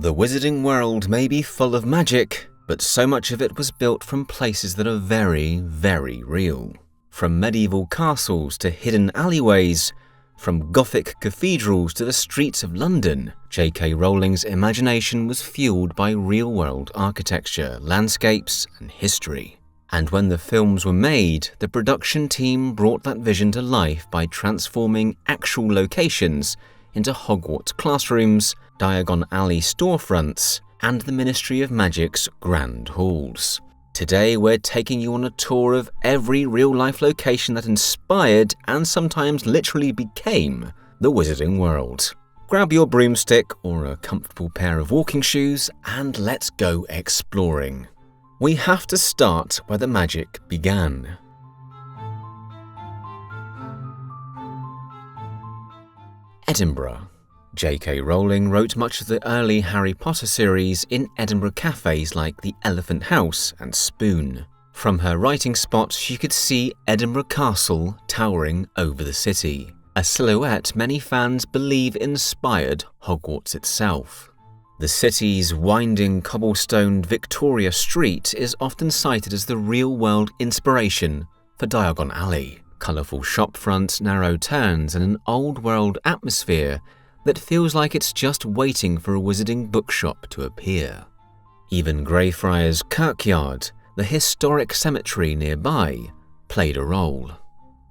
The wizarding world may be full of magic, but so much of it was built from places that are very, very real. From medieval castles to hidden alleyways, from Gothic cathedrals to the streets of London, J.K. Rowling's imagination was fueled by real-world architecture, landscapes, and history. And when the films were made, the production team brought that vision to life by transforming actual locations into Hogwarts classrooms, Diagon Alley storefronts, and the Ministry of Magic's grand halls. Today we're taking you on a tour of every real-life location that inspired and sometimes literally became the wizarding world. Grab your broomstick or a comfortable pair of walking shoes and let's go exploring. We have to start where the magic began. Edinburgh. J.K. Rowling wrote much of the early Harry Potter series in Edinburgh cafes like the Elephant House and Spoon. From her writing spot, she could see Edinburgh Castle towering over the city, a silhouette many fans believe inspired Hogwarts itself. The city's winding cobblestoned Victoria Street is often cited as the real-world inspiration for Diagon Alley. Colourful shopfronts, narrow turns, and an old-world atmosphere that feels like it's just waiting for a wizarding bookshop to appear. Even Greyfriars Kirkyard, the historic cemetery nearby, played a role.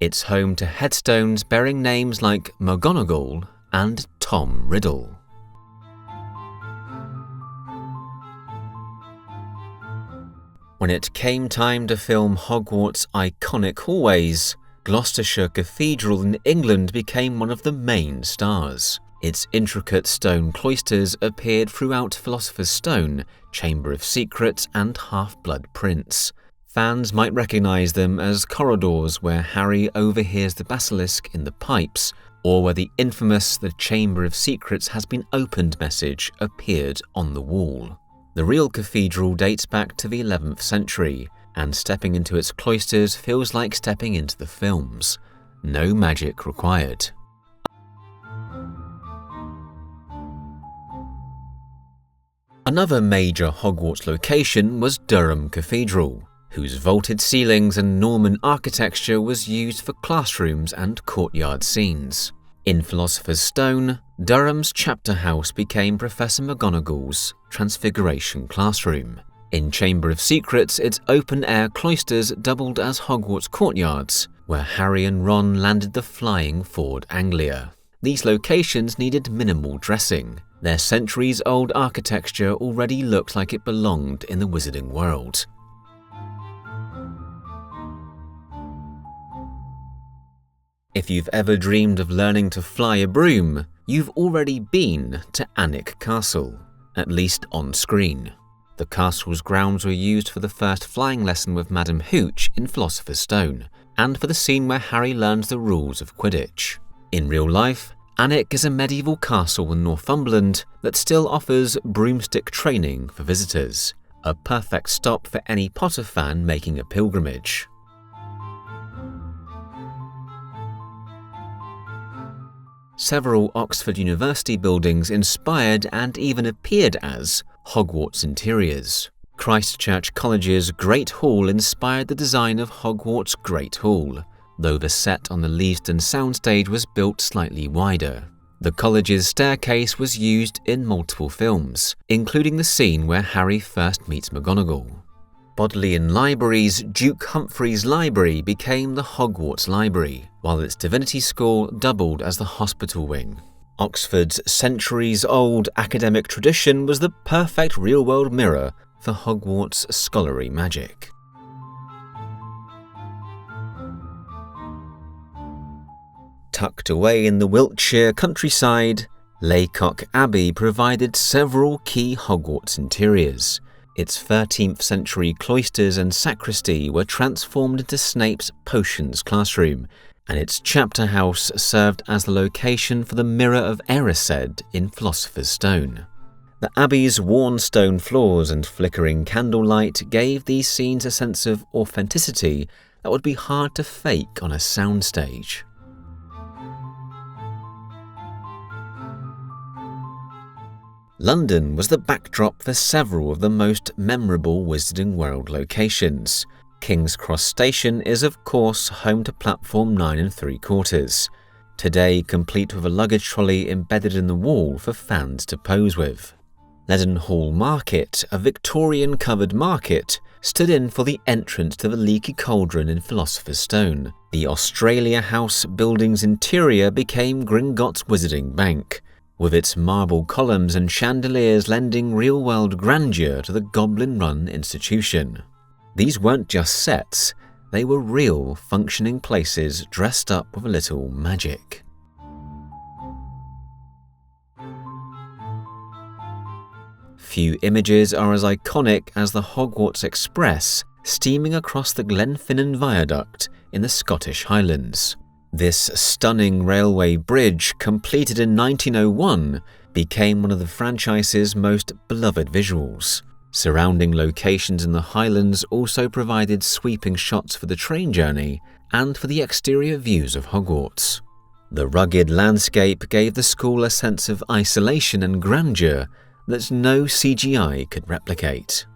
It's home to headstones bearing names like McGonagall and Tom Riddle. When it came time to film Hogwarts' iconic hallways, Gloucester Cathedral in England became one of the main stars. Its intricate stone cloisters appeared throughout Philosopher's Stone, Chamber of Secrets, and Half-Blood Prince. Fans might recognise them as corridors where Harry overhears the basilisk in the pipes, or where the infamous "The Chamber of Secrets has been opened" message appeared on the wall. The real cathedral dates back to the 11th century, and stepping into its cloisters feels like stepping into the films. No magic required. Another major Hogwarts location was Durham Cathedral, whose vaulted ceilings and Norman architecture was used for classrooms and courtyard scenes. In Philosopher's Stone, Durham's chapter house became Professor McGonagall's Transfiguration classroom. In Chamber of Secrets, its open-air cloisters doubled as Hogwarts courtyards, where Harry and Ron landed the Flying Ford Anglia. These locations needed minimal dressing. Their centuries-old architecture already looked like it belonged in the wizarding world. If you've ever dreamed of learning to fly a broom, you've already been to Alnwick Castle, at least on screen. The castle's grounds were used for the first flying lesson with Madam Hooch in Philosopher's Stone, and for the scene where Harry learns the rules of Quidditch. In real life, Alnwick is a medieval castle in Northumberland that still offers broomstick training for visitors, a perfect stop for any Potter fan making a pilgrimage. Several Oxford University buildings inspired and even appeared as Hogwarts interiors. Christ Church College's Great Hall inspired the design of Hogwarts' Great Hall, though the set on the Leavesden soundstage was built slightly wider. The college's staircase was used in multiple films, including the scene where Harry first meets McGonagall. Bodleian Library's Duke Humphrey's Library became the Hogwarts Library, while its Divinity School doubled as the hospital wing. Oxford's centuries-old academic tradition was the perfect real-world mirror for Hogwarts' scholarly magic. Tucked away in the Wiltshire countryside, Lacock Abbey provided several key Hogwarts interiors. Its 13th century cloisters and sacristy were transformed into Snape's potions classroom, and its chapter house served as the location for the Mirror of Erised in Philosopher's Stone. The Abbey's worn stone floors and flickering candlelight gave these scenes a sense of authenticity that would be hard to fake on a soundstage. London was the backdrop for several of the most memorable Wizarding World locations. King's Cross Station is of course home to platform 9 3/4, today complete with a luggage trolley embedded in the wall for fans to pose with. Leadenhall Market, a Victorian covered market, stood in for the entrance to the Leaky Cauldron in Philosopher's Stone. The Australia House building's interior became Gringotts Wizarding Bank, with its marble columns and chandeliers lending real-world grandeur to the goblin-run institution. These weren't just sets, they were real, functioning places dressed up with a little magic. Few images are as iconic as the Hogwarts Express steaming across the Glenfinnan Viaduct in the Scottish Highlands. This stunning railway bridge, completed in 1901, became one of the franchise's most beloved visuals. Surrounding locations in the Highlands also provided sweeping shots for the train journey and for the exterior views of Hogwarts. The rugged landscape gave the school a sense of isolation and grandeur that no CGI could replicate.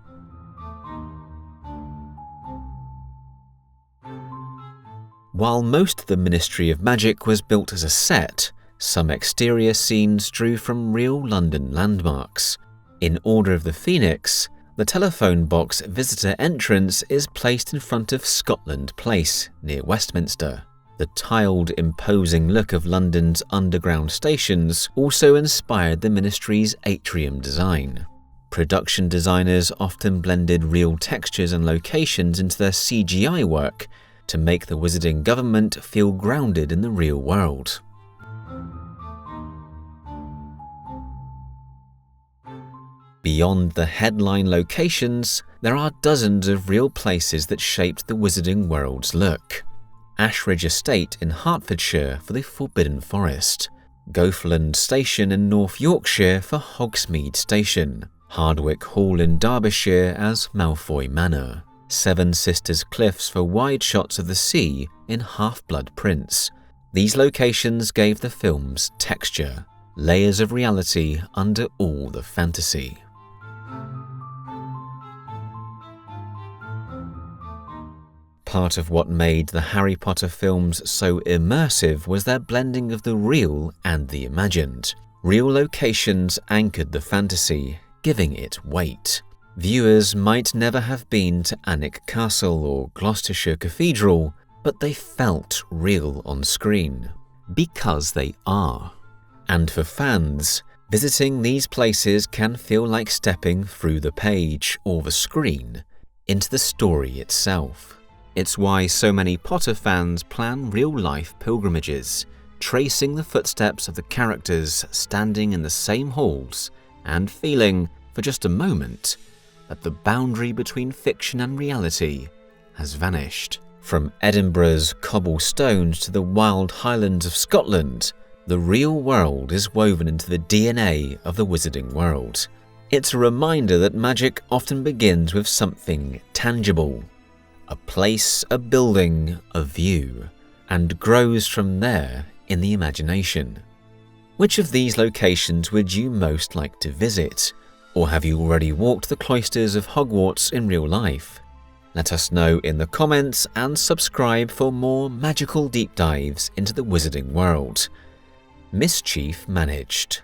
While most of the Ministry of Magic was built as a set, some exterior scenes drew from real London landmarks. In Order of the Phoenix, the telephone box visitor entrance is placed in front of Scotland Place, near Westminster. The tiled, imposing look of London's underground stations also inspired the Ministry's atrium design. Production designers often blended real textures and locations into their CGI work to make the Wizarding government feel grounded in the real world. Beyond the headline locations, there are dozens of real places that shaped the Wizarding world's look. Ashridge Estate in Hertfordshire for the Forbidden Forest, Goathland Station in North Yorkshire for Hogsmeade Station, Hardwick Hall in Derbyshire as Malfoy Manor, Seven Sisters Cliffs for wide shots of the sea in Half-Blood Prince. These locations gave the films texture, layers of reality under all the fantasy. Part of what made the Harry Potter films so immersive was their blending of the real and the imagined. Real locations anchored the fantasy, giving it weight. Viewers might never have been to Alnwick Castle or Gloucester Cathedral, but they felt real on screen. Because they are. And for fans, visiting these places can feel like stepping through the page or the screen into the story itself. It's why so many Potter fans plan real-life pilgrimages, tracing the footsteps of the characters standing in the same halls and feeling, for just a moment, that the boundary between fiction and reality has vanished. From Edinburgh's cobblestones to the wild Highlands of Scotland, the real world is woven into the DNA of the Wizarding world. It's a reminder that magic often begins with something tangible. A place, a building, a view, and grows from there in the imagination. Which of these locations would you most like to visit? Or have you already walked the cloisters of Hogwarts in real life? Let us know in the comments and subscribe for more magical deep dives into the Wizarding world. Mischief managed.